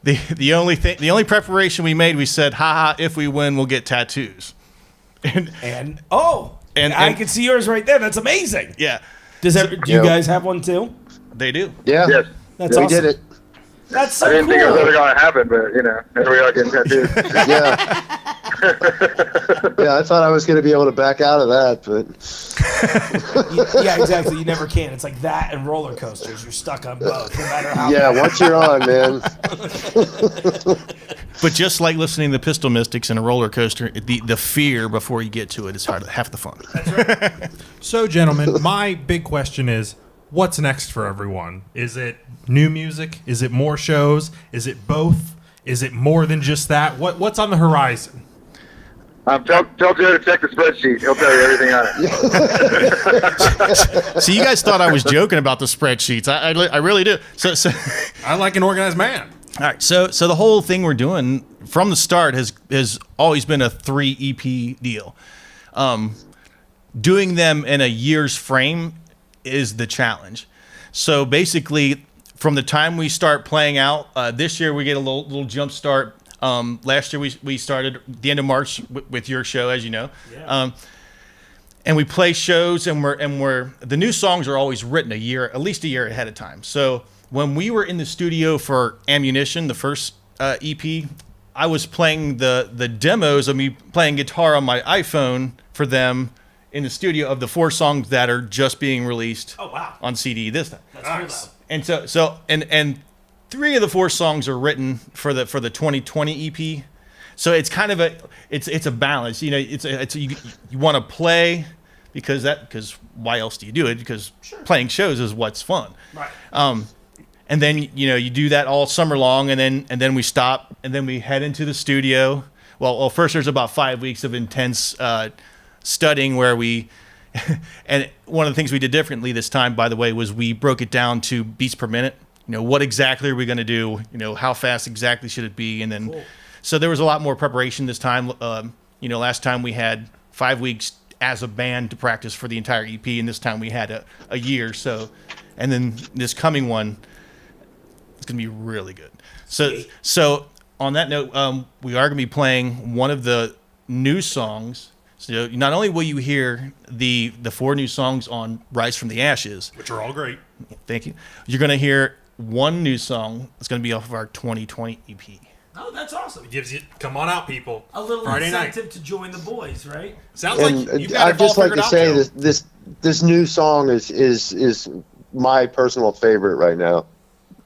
The only preparation we made, we said, "Ha ha! If we win, we'll get tattoos." And I can see yours right there. That's amazing. yeah, Do you guys have one too? they do. Yeah, Yes. That's we awesome. did it. That's so I didn't think it was cool. ever going to happen, but, here we are getting tattoos. Yeah. Yeah, I thought I was going to be able to back out of that, but Yeah, exactly. You never can. It's like that and roller coasters. You're stuck on both, no matter how. yeah, once you're on, man. But just like listening to Pistol Mystics and a roller coaster, the fear before you get to it is half the fun. So, gentlemen, my big question is, what's next for everyone? Is it new music? Is it more shows? Is it both? Is it more than just that? What's on the horizon? Tell Joe to check the spreadsheet. He'll tell you everything on it. So you guys thought I was joking about the spreadsheets. I really do. So I like an organized man. All right, so the whole thing we're doing from the start has always been a 3 EP deal. Doing them in a year's frame is the challenge. So basically, from the time we start playing out, this year we get a little jump start. Last year we started the end of March with your show, as you know. Yeah. And we play shows, and we're the new songs are always written at least a year ahead of time. So when we were in the studio for Ammunition, the first EP, I was playing the demos of me playing guitar on my iPhone for them in the studio of the 4 songs that are just being released on CD this time. That's nice. Cool, and so 3 of the 4 songs are written for the 2020 EP. So it's kind of it's a balance. You know, you want to play because why else do you do it? Because playing shows is what's fun. Right. And then you do that all summer long, and then we stop, and then we head into the studio. Well, first there's about 5 weeks of intense studying where we, and one of the things we did differently this time, by the way, was we broke it down to beats per minute. You know, what exactly are we going to do? You know, how fast exactly should it be? And then, cool. So there was a lot more preparation this time. Last time we had 5 weeks as a band to practice for the entire EP, and this time we had a year. So, and then this coming one, it's going to be really good. So on that note, we are going to be playing one of the new songs. So not only will you hear the 4 new songs on Rise from the Ashes, which are all great. Thank you. You're going to hear one new song that's going to be off of our 2020 EP. Oh, that's awesome. It gives you, come on out, people. A little Friday incentive night to join the boys, right? Sounds like you got I'd it all just like figured to out, say Joe. this new song is my personal favorite right now.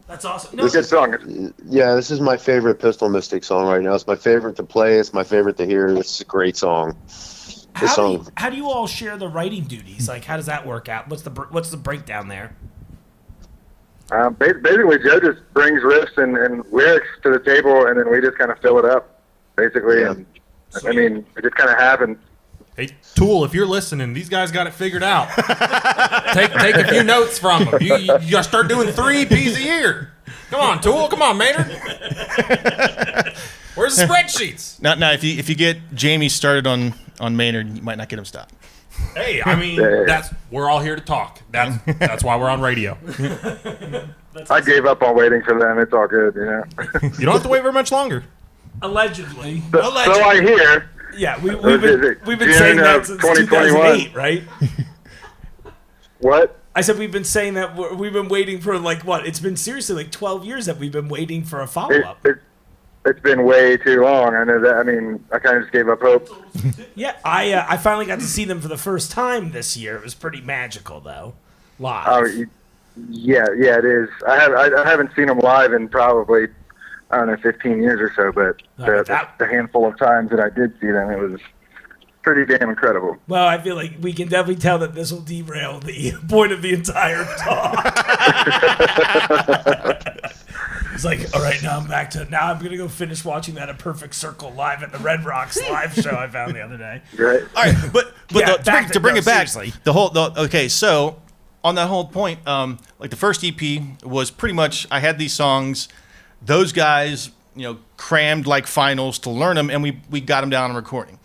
That's awesome. No, It's a good song. Yeah, this is my favorite Pistol Mystic song right now. It's my favorite to play. It's my favorite to hear. This is a great song. how do you all share the writing duties? Like, how does that work out? What's the breakdown there? Basically, Joe just brings riffs and lyrics to the table, and then we just kind of fill it up, basically. Yeah. And I mean, it just kind of happens. Hey, Tool, if you're listening, these guys got it figured out. take a few notes from them. You got to start doing 3 EPs a year. Come on, Tool. Come on, Maynard. Where's the spreadsheets? Now, if you get Jamie started on Maynard, you might not get him stopped. Hey, I mean, we're all here to talk. That's why we're on radio. I gave up on waiting for them. It's all good, you know. You don't have to wait very much longer. Allegedly. So I hear. Yeah, we've been saying that since 2008, right? What? I said we've been saying that we've been waiting for it's been seriously like 12 years that we've been waiting for a follow-up. It's been way too long. I know that. I mean, I kind of just gave up hope. Yeah, I finally got to see them for the first time this year. It was pretty magical, though, live. Oh, yeah, it is. I haven't seen them live in probably, I don't know, 15 years or so, but the handful of times that I did see them, it was pretty damn incredible. Well, I feel like we can definitely tell that this will derail the point of the entire talk. It's like, all right, now I'm I'm going to go finish watching that A Perfect Circle live at the Red Rocks live show I found the other day. Right. All right, but Yeah, to bring it back, seriously. okay, so on that whole point, like the first EP was pretty much, I had these songs, those guys, crammed like finals to learn them, and we got them down on recording.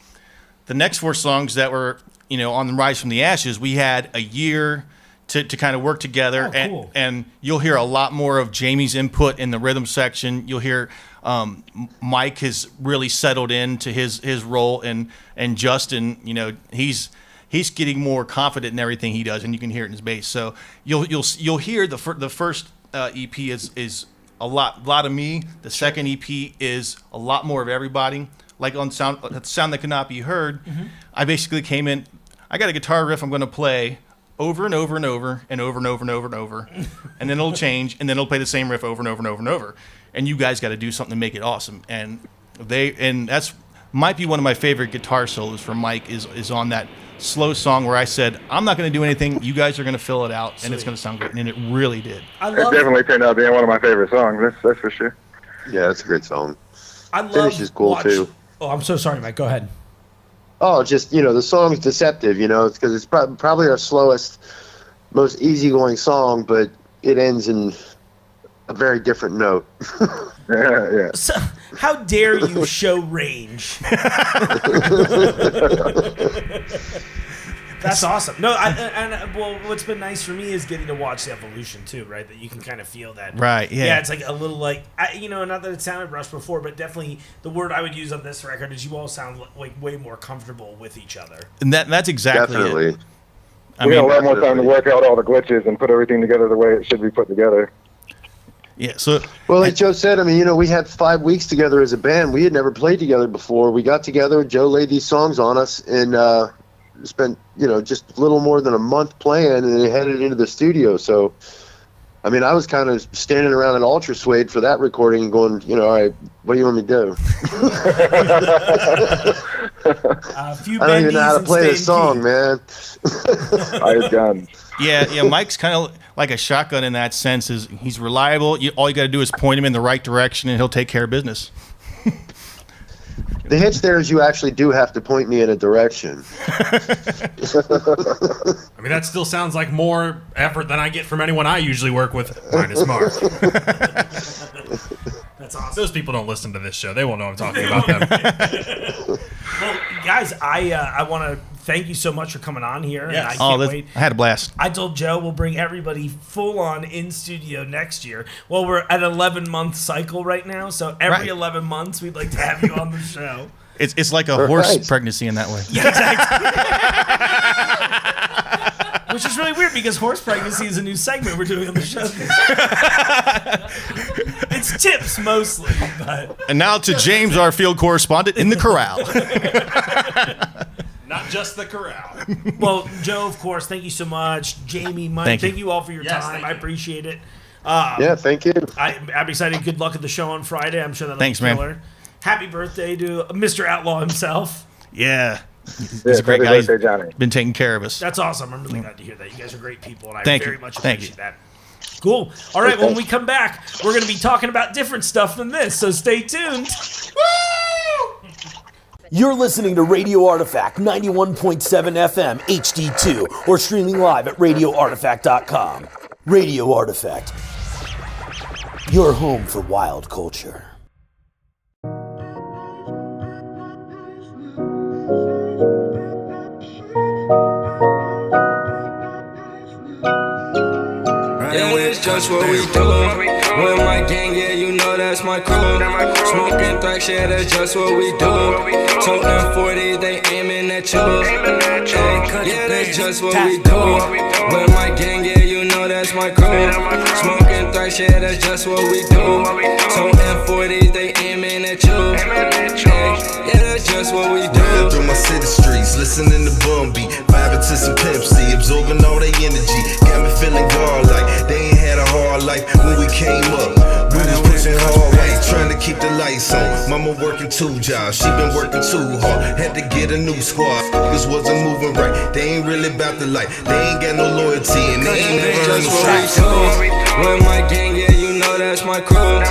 The next 4 songs that were, on the Rise from the Ashes, we had a year to kind of work together. Oh, cool. And you'll hear a lot more of Jamie's input in the rhythm section. You'll hear Mike has really settled into his role, and Justin, he's getting more confident in everything he does, and you can hear it in his bass. So you'll hear the first EP is a lot of me. The second EP is a lot more of everybody. Like on Sound That Could Not Be Heard, I basically came in. I got a guitar riff I'm going to play over and over and over and over and over and over and over, and then it'll change, and then it'll play the same riff over and over and over and over. And you guys got to do something to make it awesome. And that's might be one of my favorite guitar solos from Mike is on that slow song where I said, I'm not going to do anything. You guys are going to fill it out, and it's going to sound great. And it really did. It definitely turned out being one of my favorite songs. That's for sure. Yeah, it's a great song. Finish is cool too. Oh, I'm so sorry, Mike. Go ahead. Oh, just, the song's deceptive, because it's probably our slowest, most easygoing song, but it ends in a very different note. Yeah. So, how dare you show range? That's awesome. No, well, what's been nice for me is getting to watch the evolution too, right? That you can kind of feel that. Right, yeah. Yeah, it's like a little like, not that it sounded rushed before, but definitely the word I would use on this record is you all sound like way more comfortable with each other. And that's exactly Definitely. it. We had a lot more time to work out all the glitches and put everything together the way it should be put together. Yeah, so Well, like Joe said, I mean, we had 5 weeks together as a band. We had never played together before. We got together. Joe laid these songs on us and spent, just a little more than a month playing, and then headed into the studio. So, I mean, I was kind of standing around at Ultra Suede for that recording and going, all right, what do you want me to do? A few I don't even know how to bendies play and this stay in song, key. man. Hired guns. yeah, Mike's kind of like a shotgun in that sense. Is he's reliable. All you got to do is point him in the right direction, and he'll take care of business. The hitch there is you actually do have to point me in a direction. I mean, that still sounds like more effort than I get from anyone I usually work with, minus Mark. That's awesome. Those people don't listen to this show. They won't know I'm talking about them. Well, guys, I want to thank you so much for coming on here. And I Yes. can't wait. I had a blast. I told Joe we'll bring everybody full on in studio next year. Well, we're at an 11-month cycle right now, so every Right. 11 months we'd like to have you on the show. It's like a horse Right. pregnancy in that way. Yeah, exactly. Which is really weird because horse pregnancy is a new segment we're doing on the show. It's tips mostly, but And now to James, our field correspondent in the corral. Not just the corral. well, Joe, of course, thank you so much. Jamie, Mike, Thank thank you. you all for your Yes, time. thank I you. appreciate it. Yeah, thank you. I'm excited. Good luck at the show on Friday. I'm sure that'll Thanks, be man. killer. Happy birthday to Mr. Outlaw himself. Yeah, he's Yeah, a great happy guy. He's birthday, Johnny. been taking care of us. That's awesome. I'm really glad to hear that. You guys are great people, and I Thank very you. much Thank appreciate you. that. Cool. All right, when we come back, we're going to be talking about different stuff than this, so stay tuned. You're listening to Radio Artifact 91.7 FM HD2 or streaming live at radioartifact.com. Radio Artifact, your home for wild culture. Yeah, it's just what we do. With my gang, yeah, you know that's my crew. Smoking thrax, yeah, that's just what we do. Toting 40, they aiming at you. Yeah, that's just what we do. With my gang, yeah, you know that's my crew. Smoking thrax, yeah, that's just what we do. Toting 40, they aiming at you. Yeah, that's just what we do. Ride through my city streets, listening to Bum Beat, vibing to some Pimp C, absorbing all their energy. Got me feeling godlike. They ain't had a hard life when we came up. We was pushing hard weight, trying to keep the lights on. Mama working 2 jobs, she been working too hard. Had to get a new squad. Niggas wasn't moving right. They ain't really about the life. They ain't got no loyalty and they ain't never heard Just no what we shots. do. With my gang, yeah, you know that's my crew.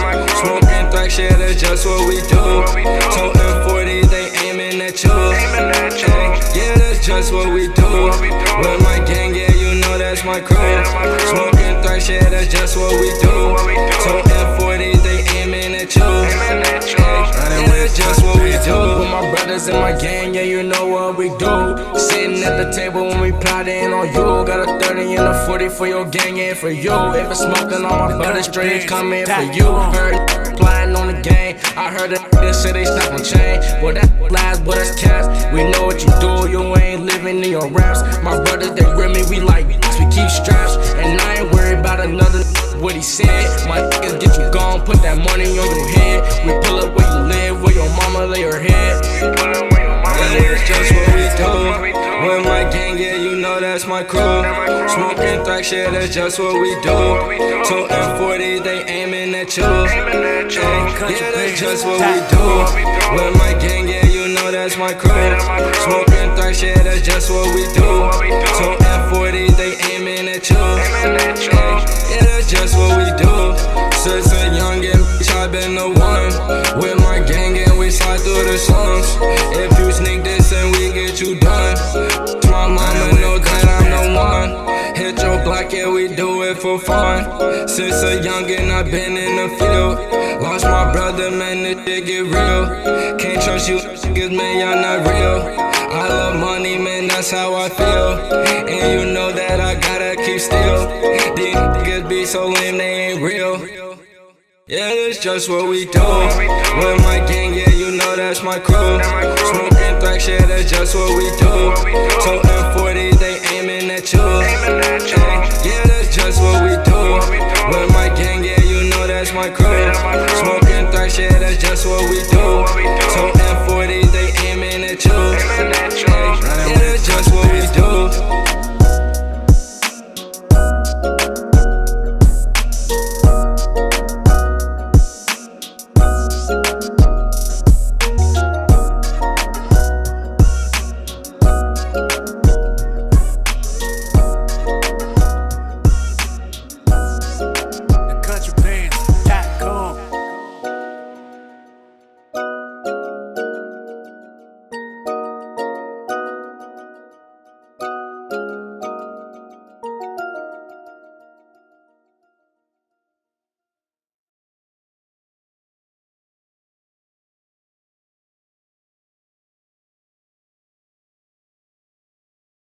Smoking thrax, yeah, that's just what we do. Toting 40, they aiming at you. Yeah, that's just what we do. With my gang, yeah, you know that's my crew. Smoking thrax, yeah, that's just what we do. Toting 40, they aiming at you. Yeah, that's just what we do. With my brothers in my gang, yeah, you know what we do. Sitting at the table when we plotting on you. Got a 30 and a 40 for your gang and for you. If it's smoking on my brother, straight coming for you. Heard flying on the game. I heard that this shit ain't not gon' change. Well, that lies, but that's cast. We know what you do. You ain't living in your raps. My brothers, they with me. We like we keep straps, and I ain't worried about another. What he said, my niggas get you gone, put that money on your head. We pull up where you live, where your mama lay her head. Yeah, it's just what we do. With my gang, yeah, you know that's my crew. Smoking thrax, yeah, that's just what we do. Toting 40, they aiming at you. Yeah, that's just what we do. With my gang, yeah, you know that's my crew. Smoking thrax, yeah, that's just what we do. Toting 40, they aiming at you. Yeah, that's just what we do. Since a youngin', bitch, I been the one. With my gang and we slide through the slums. If you sneak this and we get you done. My mama know that I'm the one. Hit your block, yeah, we do it for for fun. Since a youngin', I've been in the field. Lost my brother, man, this shit get real. Can't trust you niggas, man, y'all not real. I love money, man, that's how I feel. And you know that I gotta keep still. These niggas be so lame, they ain't real. Yeah, it's just what we do. With my gang, yeah, you know that's my crew. Smoking thrax, yeah, that's just what we do. So M40, they aiming at you. Yeah, that's just what we do. With my gang, yeah, you know that's my crew. Smoking thrax, yeah, that's just what we do. So